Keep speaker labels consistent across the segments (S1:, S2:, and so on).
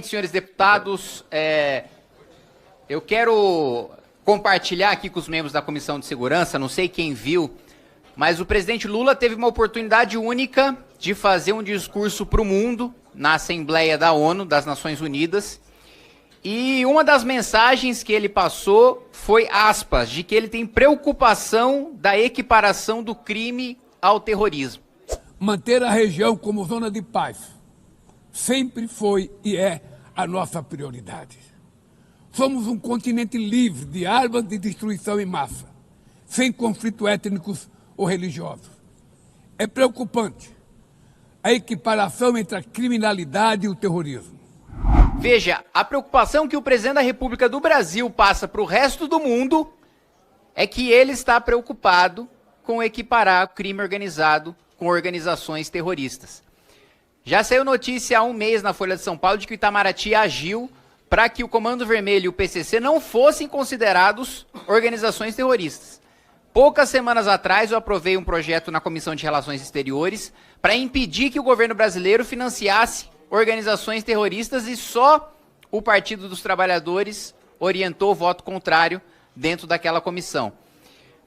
S1: Senhores deputados, eu quero compartilhar aqui com os membros da Comissão de Segurança, não sei quem viu, mas o presidente Lula teve uma oportunidade única de fazer um discurso para o mundo na Assembleia da ONU, das Nações Unidas, e uma das mensagens que ele passou foi, aspas, de que ele tem preocupação da equiparação do crime ao terrorismo.
S2: Manter a região como zona de paz sempre foi e é a nossa prioridade. Somos um continente livre de armas de destruição em massa, sem conflitos étnicos ou religiosos. É preocupante a equiparação entre a criminalidade e o terrorismo.
S1: Veja, a preocupação que o presidente da República do Brasil passa para o resto do mundo é que ele está preocupado com equiparar o crime organizado com organizações terroristas. Já saiu notícia há um mês na Folha de São Paulo de que o Itamaraty agiu para que o Comando Vermelho e o PCC não fossem considerados organizações terroristas. Poucas semanas atrás eu aprovei um projeto na Comissão de Relações Exteriores para impedir que o governo brasileiro financiasse organizações terroristas e só o Partido dos Trabalhadores orientou o voto contrário dentro daquela comissão.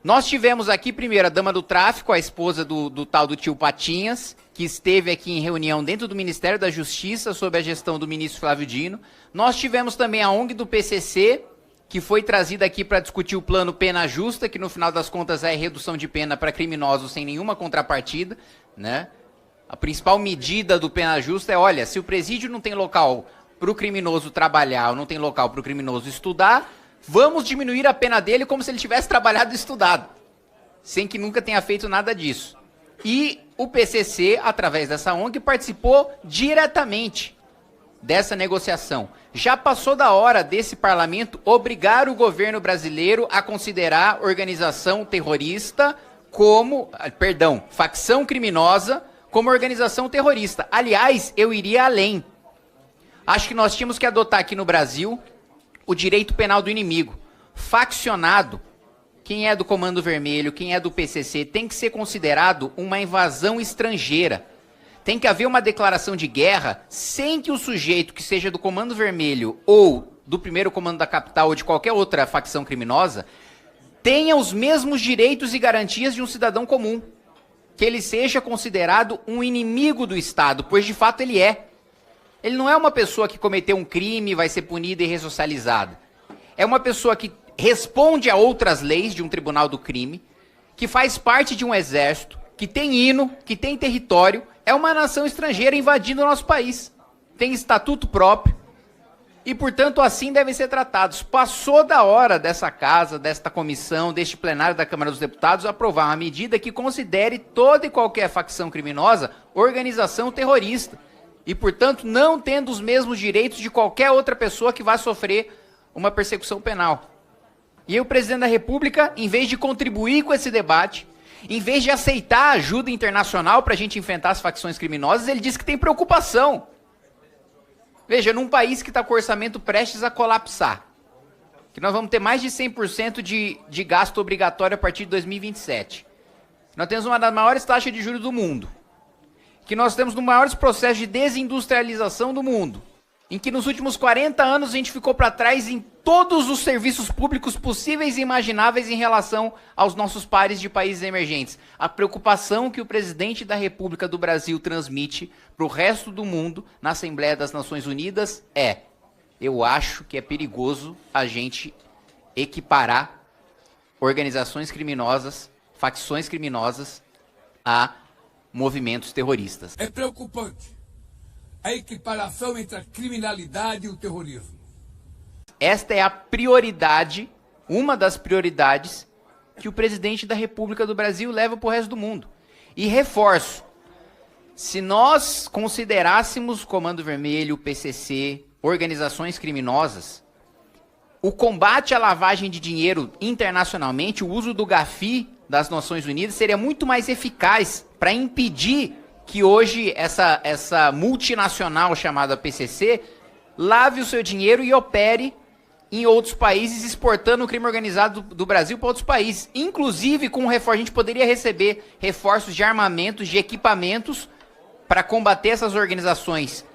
S1: Nós tivemos aqui, primeiro, a dama do tráfico, a esposa do tal do tio Patinhas, que esteve aqui em reunião dentro do Ministério da Justiça, sob a gestão do ministro Flávio Dino. Nós tivemos também a ONG do PCC, que foi trazida aqui para discutir o plano Pena Justa, que no final das contas é redução de pena para criminosos sem nenhuma contrapartida, né? A principal medida do Pena Justa é, olha, se o presídio não tem local para o criminoso trabalhar ou não tem local para o criminoso estudar, vamos diminuir a pena dele como se ele tivesse trabalhado e estudado, sem que nunca tenha feito nada disso. E o PCC, através dessa ONG, participou diretamente dessa negociação. Já passou da hora desse parlamento obrigar o governo brasileiro a considerar organização terrorista como, facção criminosa como organização terrorista. Aliás, eu iria além. Acho que nós tínhamos que adotar aqui no Brasil o direito penal do inimigo. Faccionado, quem é do Comando Vermelho, quem é do PCC, tem que ser considerado uma invasão estrangeira. Tem que haver uma declaração de guerra sem que o sujeito que seja do Comando Vermelho ou do primeiro comando da capital ou de qualquer outra facção criminosa tenha os mesmos direitos e garantias de um cidadão comum. Que ele seja considerado um inimigo do Estado, pois de fato ele é. Ele não é uma pessoa que cometeu um crime e vai ser punida e ressocializada. É uma pessoa que responde a outras leis de um tribunal do crime, que faz parte de um exército, que tem hino, que tem território, é uma nação estrangeira invadindo o nosso país. Tem estatuto próprio e, portanto, assim devem ser tratados. Passou da hora dessa casa, desta comissão, deste plenário da Câmara dos Deputados aprovar uma medida que considere toda e qualquer facção criminosa organização terrorista. E, portanto, não tendo os mesmos direitos de qualquer outra pessoa que vá sofrer uma persecução penal. E aí o presidente da República, em vez de contribuir com esse debate, em vez de aceitar ajuda internacional para a gente enfrentar as facções criminosas, ele diz que tem preocupação. Veja, num país que está com o orçamento prestes a colapsar, que nós vamos ter mais de 100% de gasto obrigatório a partir de 2027, nós temos uma das maiores taxas de juros do mundo, que nós temos um dos maiores processos de desindustrialização do mundo, em que nos últimos 40 anos a gente ficou para trás em todos os serviços públicos possíveis e imagináveis em relação aos nossos pares de países emergentes. A preocupação que o presidente da República do Brasil transmite para o resto do mundo na Assembleia das Nações Unidas é: eu acho que é perigoso a gente equiparar organizações criminosas, facções criminosas a movimentos terroristas.
S2: É preocupante a equiparação entre a criminalidade e o terrorismo.
S1: Esta é a prioridade, uma das prioridades que o presidente da República do Brasil leva para o resto do mundo. E reforço, se nós considerássemos Comando Vermelho, PCC, organizações criminosas, o combate à lavagem de dinheiro internacionalmente, o uso do GAFI das Nações Unidas seria muito mais eficaz para impedir que hoje essa multinacional chamada PCC lave o seu dinheiro e opere em outros países, exportando o crime organizado do Brasil para outros países. Inclusive, com o reforço, a gente poderia receber reforços de armamentos, de equipamentos, para combater essas organizações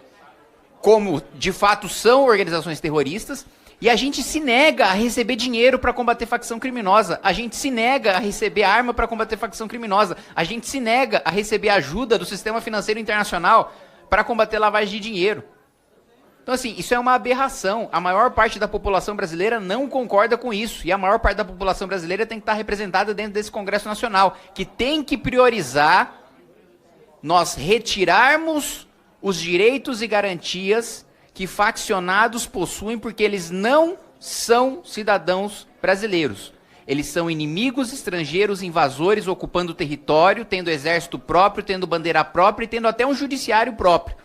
S1: como de fato são organizações terroristas, e a gente se nega a receber dinheiro para combater facção criminosa, a gente se nega a receber arma para combater facção criminosa, a gente se nega a receber ajuda do sistema financeiro internacional para combater lavagem de dinheiro. Então, assim, isso é uma aberração. A maior parte da população brasileira não concorda com isso, e a maior parte da população brasileira tem que estar representada dentro desse Congresso Nacional, que tem que priorizar nós retirarmos os direitos e garantias que faccionados possuem, porque eles não são cidadãos brasileiros. Eles são inimigos estrangeiros, invasores, ocupando território, tendo exército próprio, tendo bandeira própria e tendo até um judiciário próprio,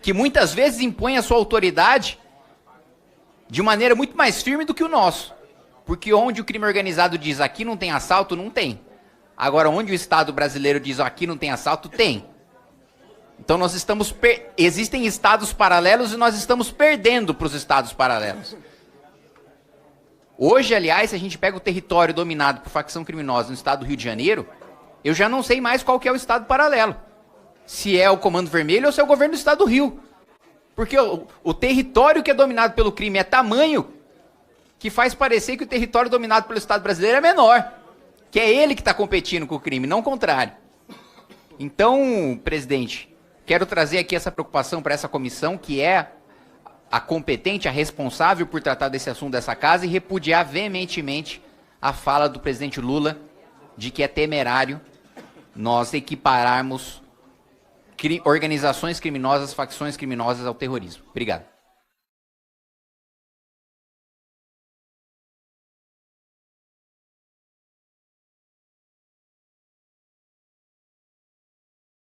S1: que muitas vezes impõe a sua autoridade de maneira muito mais firme do que o nosso. Porque onde o crime organizado diz aqui não tem assalto, não tem. Agora, onde o Estado brasileiro diz aqui não tem assalto, tem. Então nós estamos existem estados paralelos e nós estamos perdendo para os estados paralelos. Hoje, aliás, se a gente pega o território dominado por facção criminosa no estado do Rio de Janeiro, eu já não sei mais qual que é o estado paralelo. Se é o Comando Vermelho ou se é o governo do estado do Rio. Porque o território que é dominado pelo crime é tamanho que faz parecer que o território dominado pelo Estado brasileiro é menor. Que é ele que está competindo com o crime, não o contrário. Então, presidente, quero trazer aqui essa preocupação para essa comissão, que é a competente, a responsável por tratar desse assunto dessa casa, e repudiar veementemente a fala do presidente Lula de que é temerário nós equipararmos organizações criminosas, facções criminosas ao terrorismo. Obrigado.